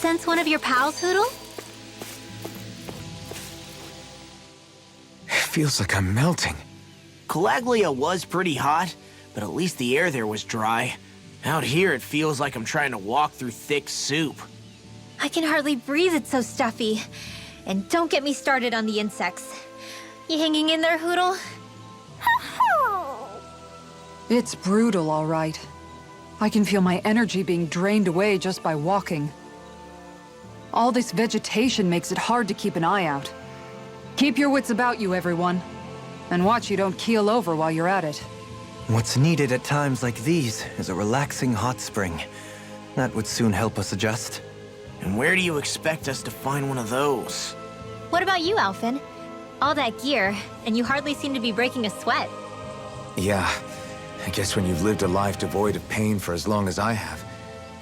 sense one of your pals, Hoodle? Feels like I'm melting. Calaglia was pretty hot, but at least the air there was dry. Out here, it feels like I'm trying to walk through thick soup. I can hardly breathe, it's so stuffy. And don't get me started on the insects. You hanging in there, Hoodle? It's brutal, all right. I can feel my energy being drained away just by walking. All this vegetation makes it hard to keep an eye out. Keep your wits about you, everyone. And watch you don't keel over while you're at it. What's needed at times like these is a relaxing hot spring. That would soon help us adjust. And where do you expect us to find one of those? What about you, Alphen? All that gear, and you hardly seem to be breaking a sweat. Yeah, I guess when you've lived a life devoid of pain for as long as I have,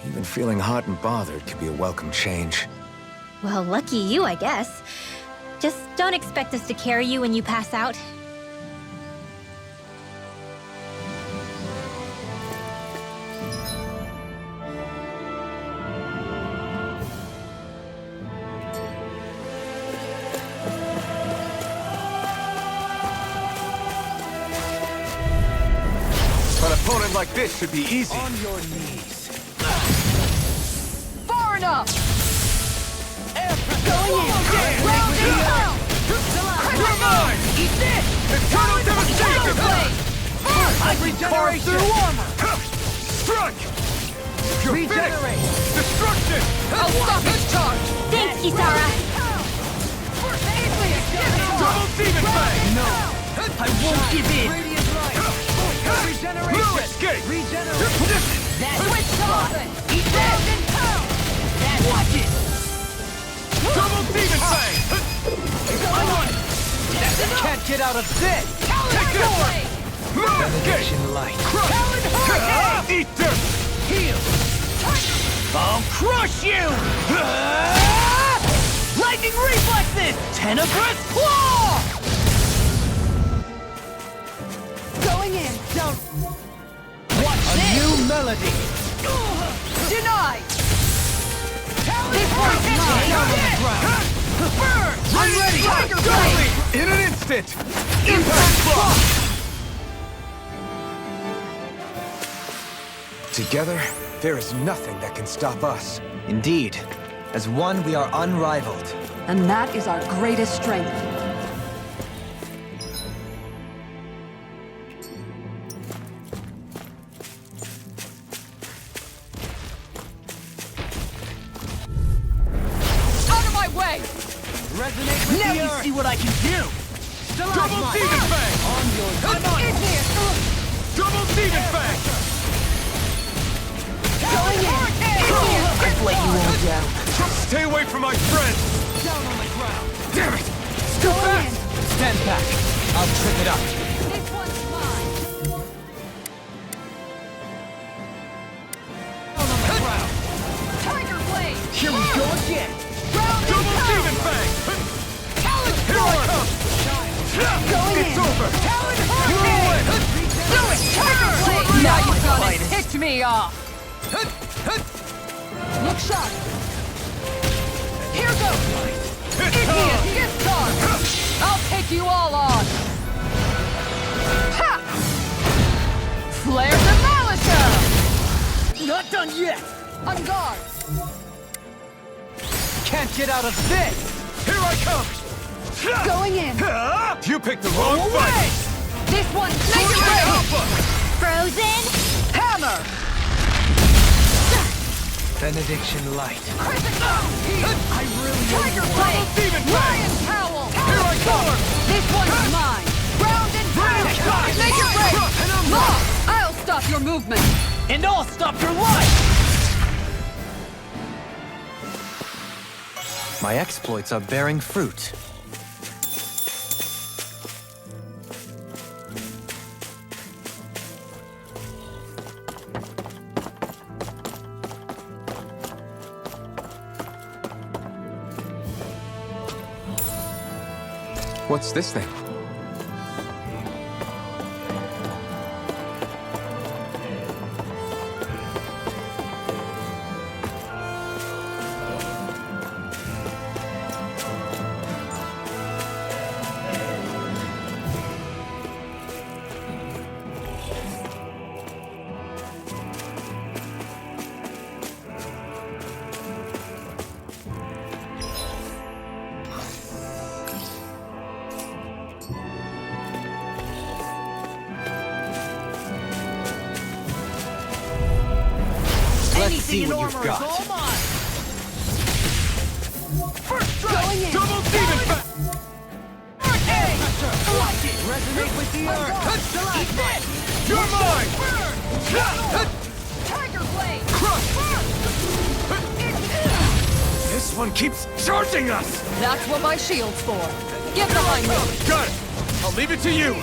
even feeling hot and bothered could be a welcome change. Well, lucky you, I guess. Just don't expect us to carry you when you pass out. An opponent like this should be easy. On your knees. Far enough! Going in! Round and pound! You're mine! Eat this! Eternal devastation! I regenerate through armor! Strike! You're Regenerate! Finished. Destruction! I'll stop his charge! Thanks, Kisara! Double demon fang! No! I won't give in! Radiant light! Regeneration! No escape! Regeneration! That's Switch to offense! Eat that! That's watch it! Double demon fang! Can't get out of this! Take this! Benediction light! Eat dirt! Heal! I'll crush you! Lightning reflexes! Tenebrous claw! Going in! Don't... Watch a new melody! Denied! This one's mine! Burn! I'm ready! Tiger Go! Blade! In an instant! Impact block! Together, there is nothing that can stop us. Indeed. As one, we are unrivaled. And that is our greatest strength. Out of my way! Resonate with Now the you earth. see what I can do! Double demon fang! On your Double demon fang! I've let you all down. Stay away from my friend! Down on the ground! Damn it! Go in! Stand back. I'll trip it up. This one's mine! Down on the ground! Tiger Blade! Here we go again. Double demon fang! Here I come! It's over! You're away! Do it! Tiger Blade! Now you've got it! Ticked me off! Look sharp! Here goes! Idiot! Discard! I'll take you all on! Ha! Flare Demolisher! Not done yet. On guard! Can't get out of this! Here I come! Going in! You picked the wrong fight! This one's make it ready! Alpha! Frozen? Hammer! Benediction light. I really Tiger Blade! Demon fang! Lion Cowl! Here I come! This one's mine! Round and pound! Make it break! Lock! I'll stop your movement! And I'll stop your life! My exploits are bearing fruit. What's this thing? see what you've got. First strike! Double demon back! Hurricane! Watch it! Resonate with the earth! Eat this! You're mine! Tiger blade! Crush! This one keeps charging us! That's what my shield's for. Get behind me! Got it! I'll leave it to you!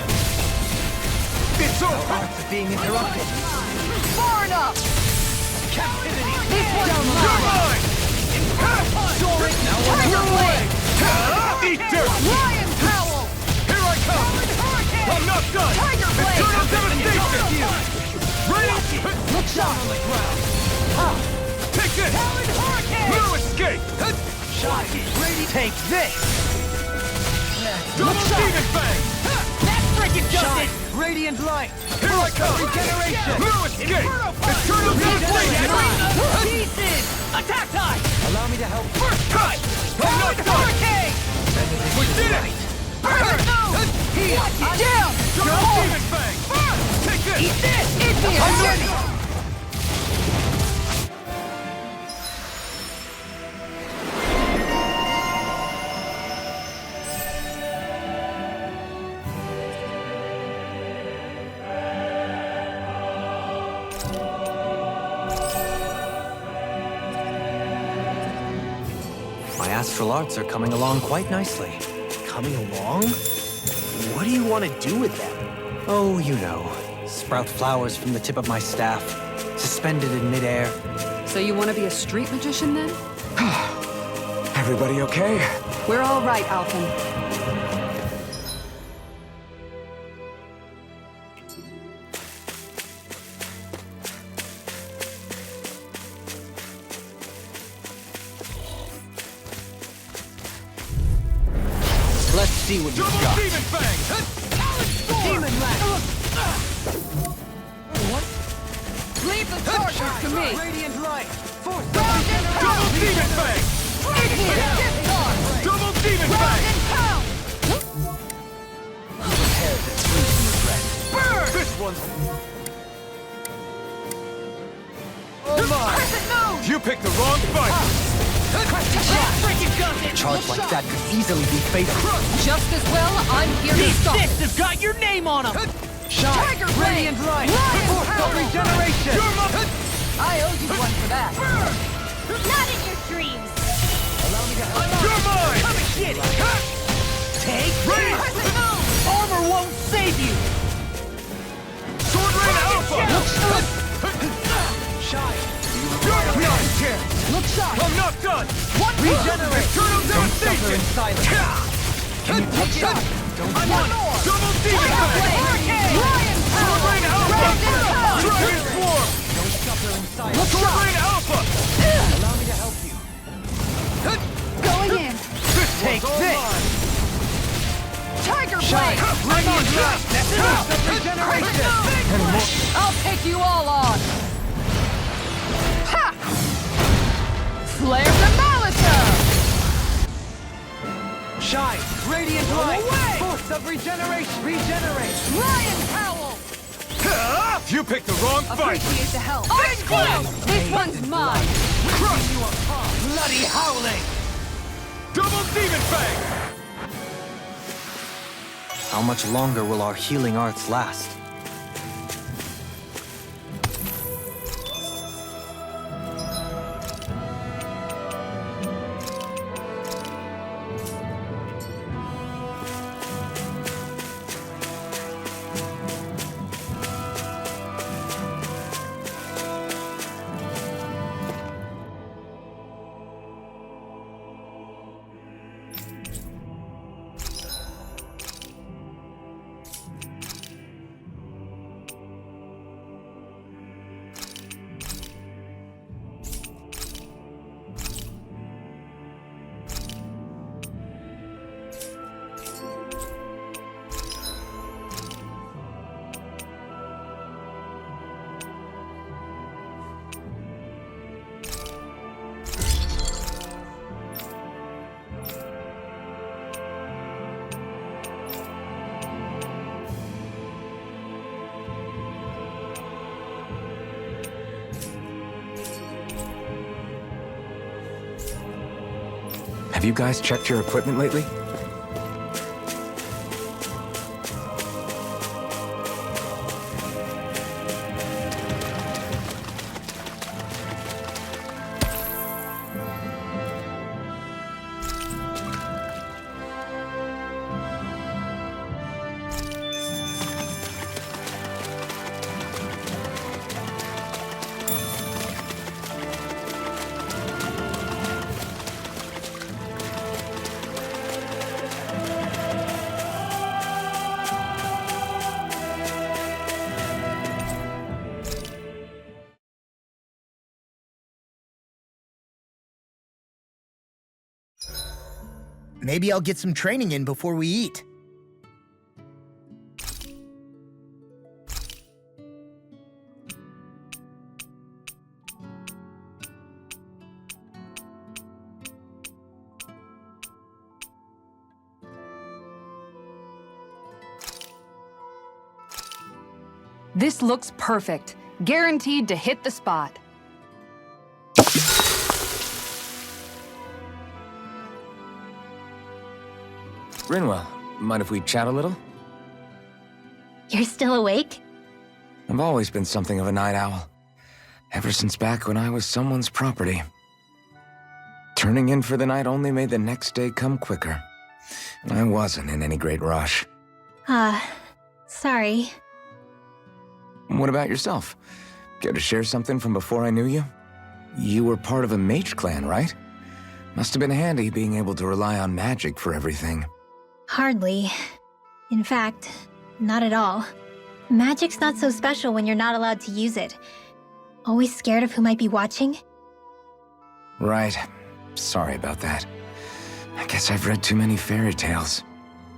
It's over! Arts are being interrupted. Far enough! Captivity. This one's You're mine! mine! Soaring. Now Tiger blade! Eat dirt! Lion Howl! Here I come! I'm not done! Tiger blade! Eternal devastation! Ready? Look sharp! Take this! No escape! Take this. Double demon fang! That freaking does Shine. it. Radiant light. Here I come! Regeneration. No escape! Eternal devastation! Pieces. Attack time. Allow me to help. First strike! I'm not done! We did it! Down! Double demon fang! Take this! Eat this! Eat me! I'm ready! My astral arts are coming along quite nicely. Coming along? What do you want to do with them? Oh, you know. Sprout flowers from the tip of my staff, suspended in midair. So you want to be a street magician then? Everybody okay? We're all right, Alphen. Let's see what you've Double got. demon fang! Demon lash. Leave the charges to me! Radiant light. Force. Double demon fang! Double demon fang! Burn! This one's... Oh my! You picked the wrong fight! Charge like that could easily be fatal. Just as well, I'm here to stop it. Fists have got your name on them. Tiger blade! Radiant light. Lion Force of power! regeneration. I owe you one for that. Not in your dreams! You're mine! Come and get it. Take Ready! Armor won't save you. Sword Rain Alpha! Shine. You're not here! Look sharp! I'm not done! Regenerate. Eternal Don't suffer in devastation! silence. Can you take it? Don't I'm on! Double demon fang! Lion Sword Rain Alpha! Dragon Swarm! Don't suffer in silence. Sword Rain Alpha! Allow me to help you. Going in! Take this. Tiger Shine. blade! Radiant light. That's enough. Regeneration. I'll take you all on! Ha! Flare the Malisa! Shine. Radiant light. Force of regeneration. Regenerate. Lion Howl! You picked the wrong fight! Appreciate the help. This one's mine! Crush! Bloody howling. Double demon fang! How much longer will our healing arts last? Have you guys checked your equipment lately? Maybe I'll get some training in before we eat. This looks perfect. Guaranteed to hit the spot. Rinwell, mind if we chat a little? You're still awake? I've always been something of a night owl. Ever since back when I was someone's property. Turning in for the night only made the next day come quicker. I wasn't in any great rush. Sorry. What about yourself? Care to share something from before I knew you? You were part of a mage clan, right? Must have been handy being able to rely on magic for everything. Hardly. In fact, not at all. Magic's not so special when you're not allowed to use it. Always scared of who might be watching? Right. Sorry about that. I guess I've read too many fairy tales.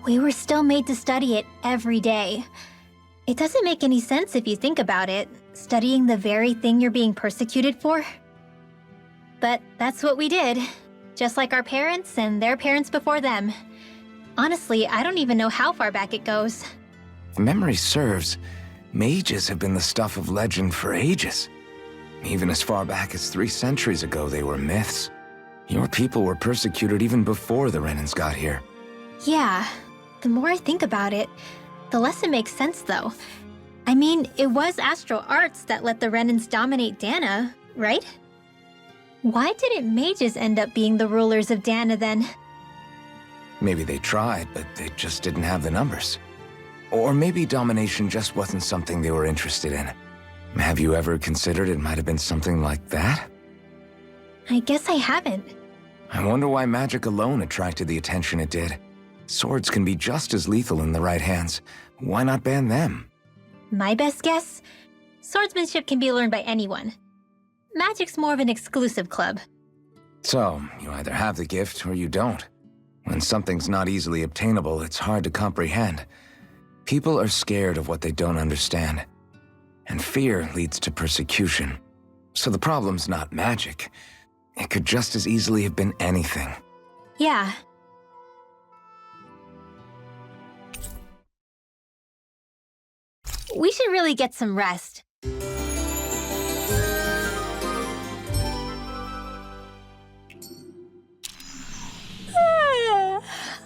We were still made to study it every day. It doesn't make any sense if you think about it, studying the very thing you're being persecuted for. But that's what we did, just like our parents and their parents before them. Honestly, I don't even know how far back it goes. If memory serves, mages have been the stuff of legend for ages. Even as far back as 3 centuries ago, they were myths. Your people were persecuted even before the Renans got here. Yeah, the more I think about it, the less it makes sense though. I mean, it was astral arts that let the Renans dominate Dana, right? Why didn't mages end up being the rulers of Dana then? Maybe they tried, but they just didn't have the numbers. Or maybe domination just wasn't something they were interested in. Have you ever considered it might have been something like that? I guess I haven't. I wonder why magic alone attracted the attention it did. Swords can be just as lethal in the right hands. Why not ban them? My best guess? Swordsmanship can be learned by anyone. Magic's more of an exclusive club. So, you either have the gift or you don't. When something's not easily obtainable, it's hard to comprehend. People are scared of what they don't understand. And fear leads to persecution. So the problem's not magic. It could just as easily have been anything. Yeah. We should really get some rest.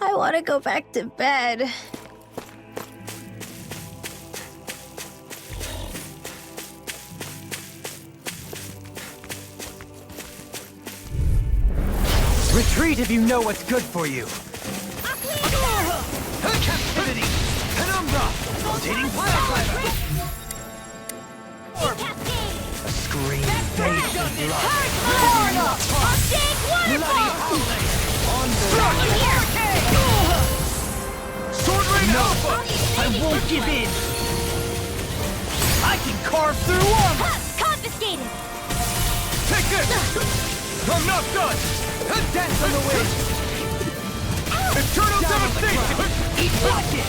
I want to go back to bed. Retreat if you know what's good for you. Captivity! Penumbra! Rotating firecracker! A scream bathed in blood. Bloody howling! On the Sword Rain Alpha! I won't give in! I can carve through armor! Confiscated! Take this! I'm not done! Dance on the wind! Eternal devastation! Eat bucket!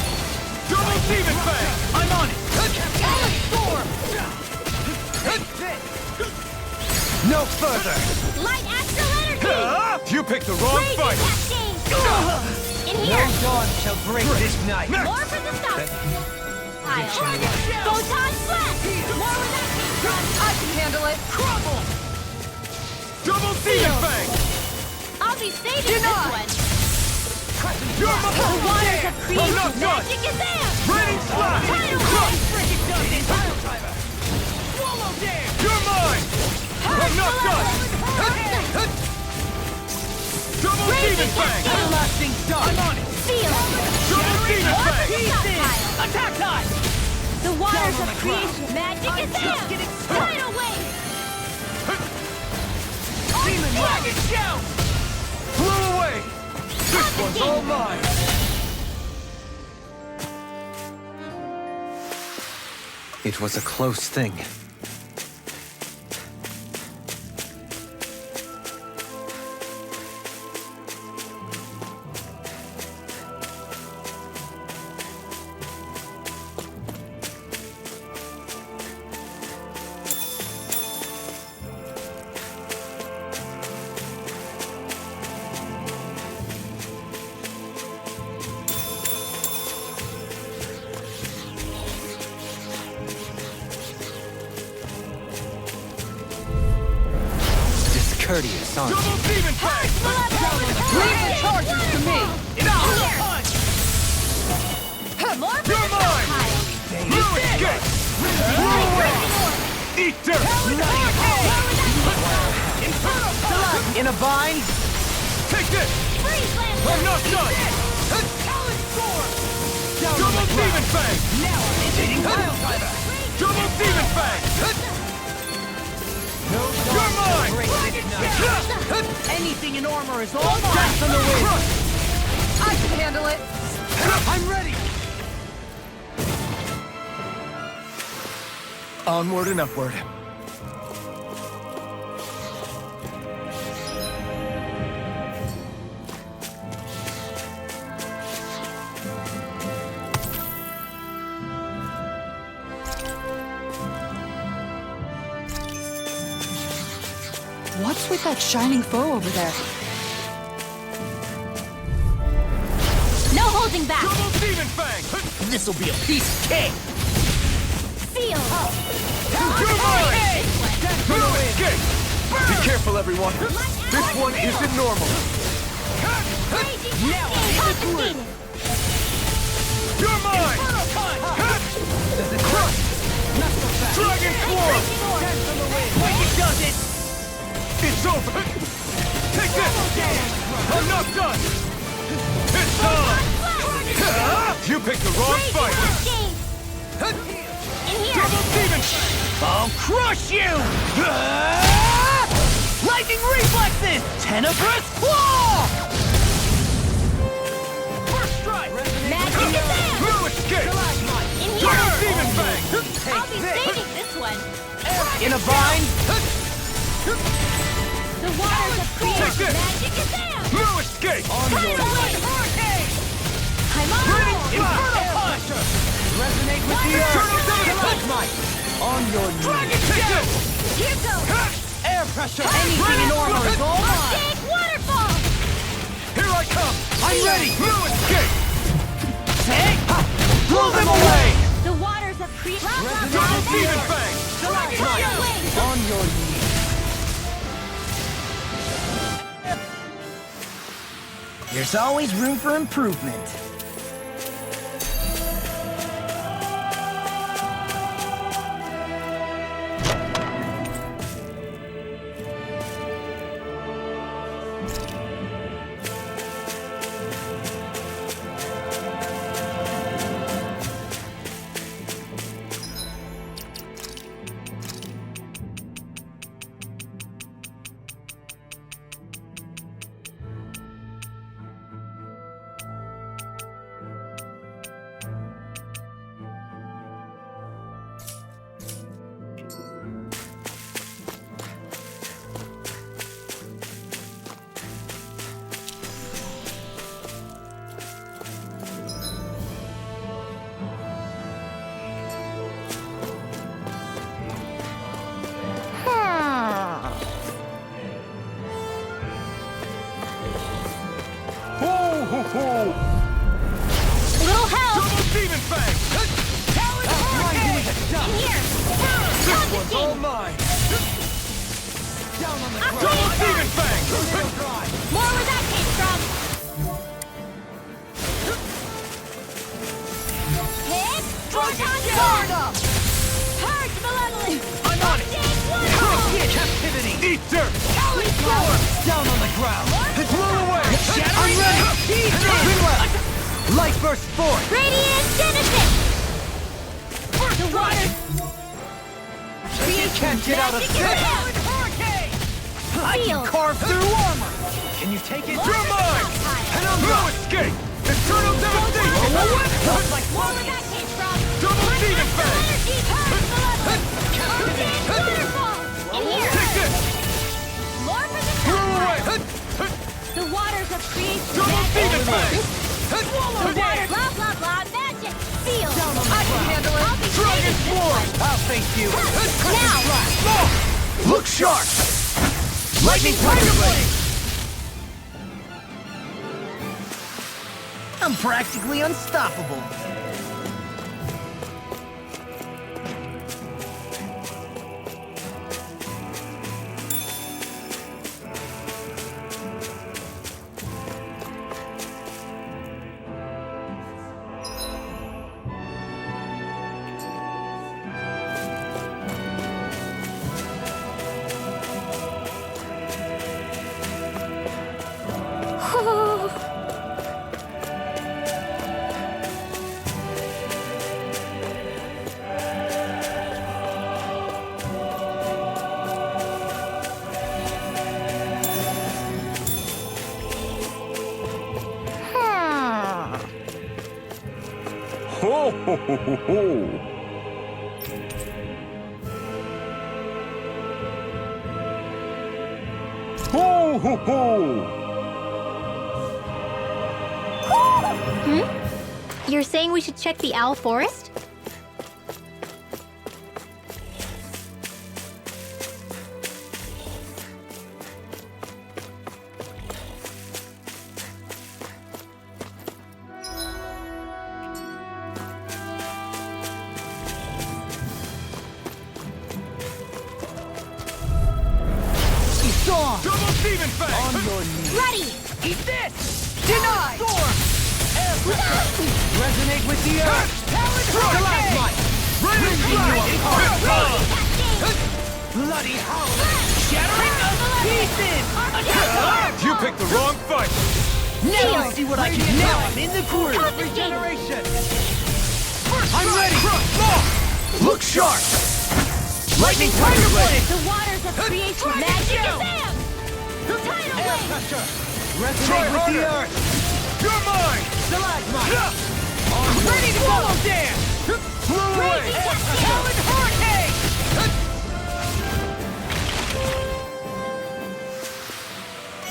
Double demon fang! I'm on it! Storm! No further! Light astral energy! You picked the wrong fight! In No here! dawn shall break this night! More for the stop! Photon blast! More where that came from! I can handle it! Crumble! Double demon fang! I'll I'll be saving this one. You're my The waters of I'm creation not done! magic is there! Raining slash! Crush! Freaking done this! Swallow dance! You're mine! I'm not done! Double demon fang! Everlasting done! I'm on it! Feel it! Double demon fang! Stockpile! Attack time! The waters Down on of the ground. creation magic I'm is just there! getting started. Tidal wave! Demon dragon shout! Blow away! This one's all mine! It was a close thing. Discourteous, aren't you? Double demon fang! Leave the charges to me! Punch! More You're mine! You escape! Blow away! Eat dirt! In a bind? Take this! I'm not done! Double demon fang! Now I'm invading Pile Driver! Double demon fang! You're mine! Anything in armor is all mine! On the wind! Crush! I can handle it! I'm ready! Onward and upward. What's with that shining foe over there? No holding back! Double demon fang! This'll be a piece of cake! Feel! You're mine! No escape! Be careful, everyone! This one isn't normal! Now confiscated! You're mine! Crush! Dragon Swarm! Wicked does it! It's over! Take this! I'm not done! It's time! You picked the wrong fight! In here! Double demon! I'll crush you! Lightning reflexes! Tenebrous claw! First strike! Magic is there! No escape! In Double here! demon fang! I'll be saving this one! In a bind? The waters of Take creation this! magic is there! No escape! Tidal wave! I'm on! Infernal punch! Resonate with the Eternal earth! Stalagmite! On your knees! Dragon take this! Here goes! Air pressure! Anything in armor is all mine! Big waterfall! Here I come! I'm ready! No escape! Take! Blow them away! The waters of creation... Double demon fang! Tidal wave! On your knees! There's always room for improvement. Powered up! Purge malevolence! I'm on it! Captivity! Eat dirt! Down on the ground! Blow away! I'm ready! Spin left! Light burst forth! Radiant Genesis! The water! You can't get out of this! I can carve through armor! Can you take it? You're mine! And I'm no escape! Eternal devastation! Like where that came from! Double demon fang! Energy! Purge malevolence! Arcane waterfall! In here! Take this! More for the Blow away! Campfire! The waters of creation Double demon fang! The water, blah, blah, blah, magic! Seal! I can handle it! I'll be Dragon saving this Swarm! one. I'll face you! Now! Look sharp! Lightning Tiger Blade! I'm practically unstoppable. Ho ho ho ho ho! Ho ho ho! You're saying we should check the owl forest? Double demon fang! On your knees! Ready! Eat this! Deny! Storm! Resonate with the earth! Stalagmite! Raining strike! Bloody howling! Shattering of pieces! You picked the wrong fight! Now see what I can do! Now I'm in the groove! Regeneration! I'm ready! Look sharp! Lightning Tiger Blade! The waters of creation magic Shazam! Tidal Air wave! pressure! Resonate with the earth! You're mine! Stalagmite! Ready to go! Dance! Blow away! Talon Hurricane!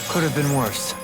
Could have been worse.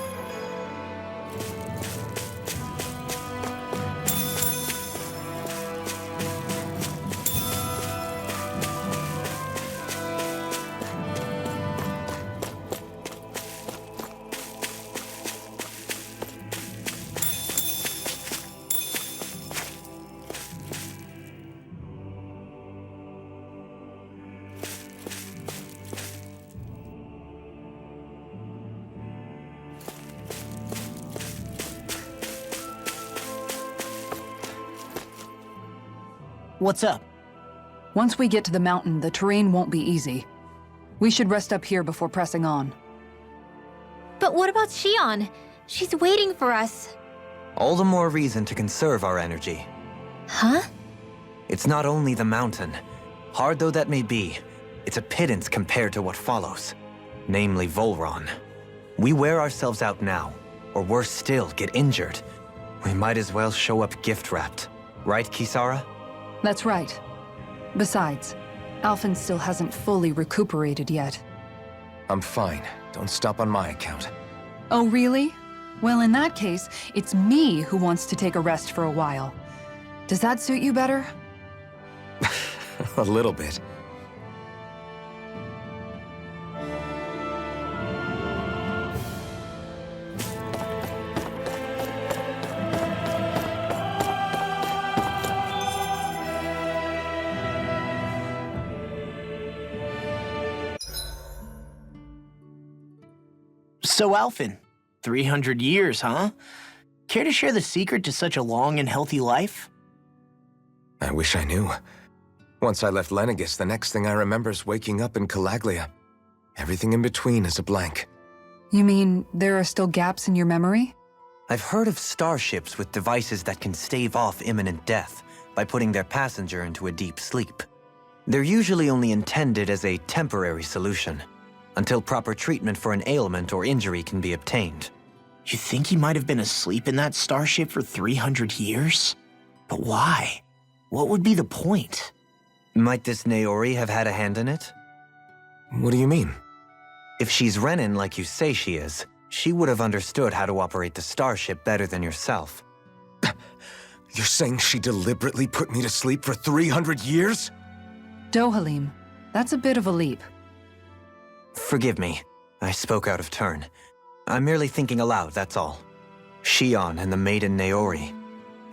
What's up? Once we get to the mountain, the terrain won't be easy. We should rest up here before pressing on. But what about Shion? She's waiting for us. All the more reason to conserve our energy. Huh? It's not only the mountain. Hard though that may be, it's a pittance compared to what follows. Namely Volron. We wear ourselves out now, or worse still, get injured. We might as well show up gift-wrapped. Right, Kisara? That's right. Besides, Alphen still hasn't fully recuperated yet. I'm fine. Don't stop on my account. Oh, really? Well, in that case, it's me who wants to take a rest for a while. Does that suit you better? A little bit. So, Alphen, 300 years, huh? Care to share the secret to such a long and healthy life? I wish I knew. Once I left Lenegis, the next thing I remember is waking up in Calaglia. Everything in between is a blank. You mean there are still gaps in your memory? I've heard of starships with devices that can stave off imminent death by putting their passenger into a deep sleep. They're usually only intended as a temporary solution, until proper treatment for an ailment or injury can be obtained. You think he might have been asleep in that starship for 300 years? But why? What would be the point? Might this Naori have had a hand in it? What do you mean? If she's Renin like you say she is, she would have understood how to operate the starship better than yourself. You're saying she deliberately put me to sleep for 300 years? Dohalim, that's a bit of a leap. Forgive me, I spoke out of turn. I'm merely thinking aloud, that's all. Shion and the maiden Naori.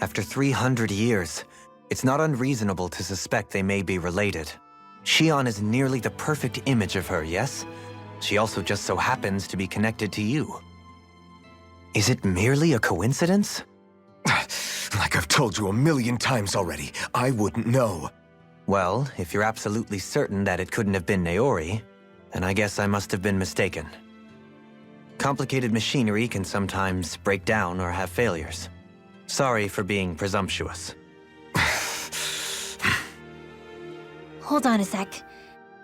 After 300 years, it's not unreasonable to suspect they may be related. Shion is nearly the perfect image of her, yes? She also just so happens to be connected to you. Is it merely a coincidence? Like I've told you 1,000,000 times already, I wouldn't know. Well, if you're absolutely certain that it couldn't have been Naori, then I guess I must have been mistaken. Complicated machinery can sometimes break down or have failures. Sorry for being presumptuous. Hold on a sec.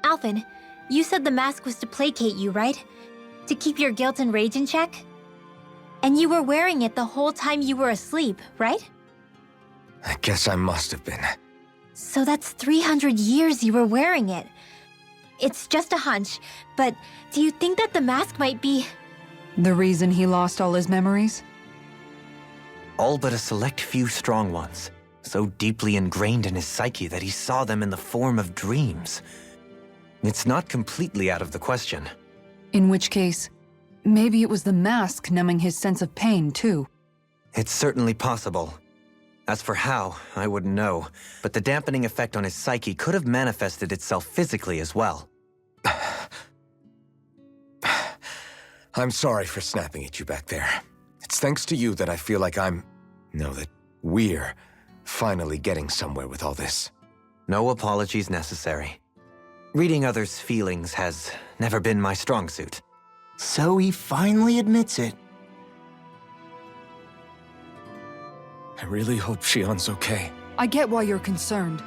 Alphen, you said the mask was to placate you, right? To keep your guilt and rage in check? And you were wearing it the whole time you were asleep, right? I guess I must have been. So that's 300 years you were wearing it. It's just a hunch, but do you think that the mask might be... The reason he lost all his memories? All but a select few strong ones, so deeply ingrained in his psyche that he saw them in the form of dreams. It's not completely out of the question. In which case, maybe it was the mask numbing his sense of pain, too. It's certainly possible. As for how, I wouldn't know, but the dampening effect on his psyche could have manifested itself physically as well. I'm sorry for snapping at you back there. It's thanks to you that I feel like that we're finally getting somewhere with all this. No apologies necessary. Reading others' feelings has never been my strong suit. So he finally admits it. I really hope Shion's okay. I get why you're concerned.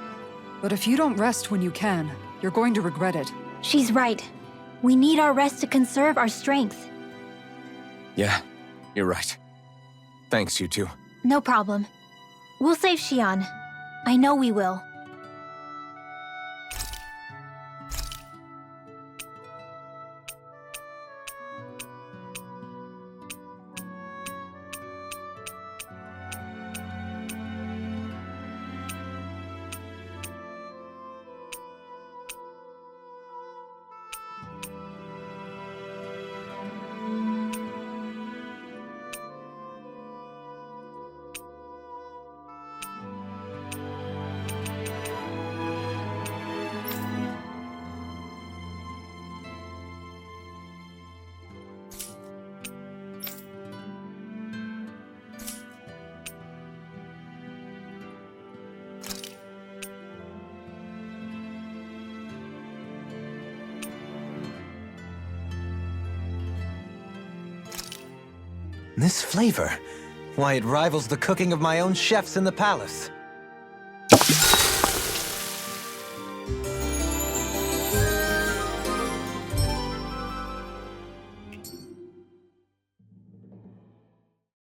But if you don't rest when you can, you're going to regret it. She's right. We need our rest to conserve our strength. Yeah, you're right. Thanks, you two. No problem. We'll save Shion. I know we will. This flavor, why, it rivals the cooking of my own chefs in the palace.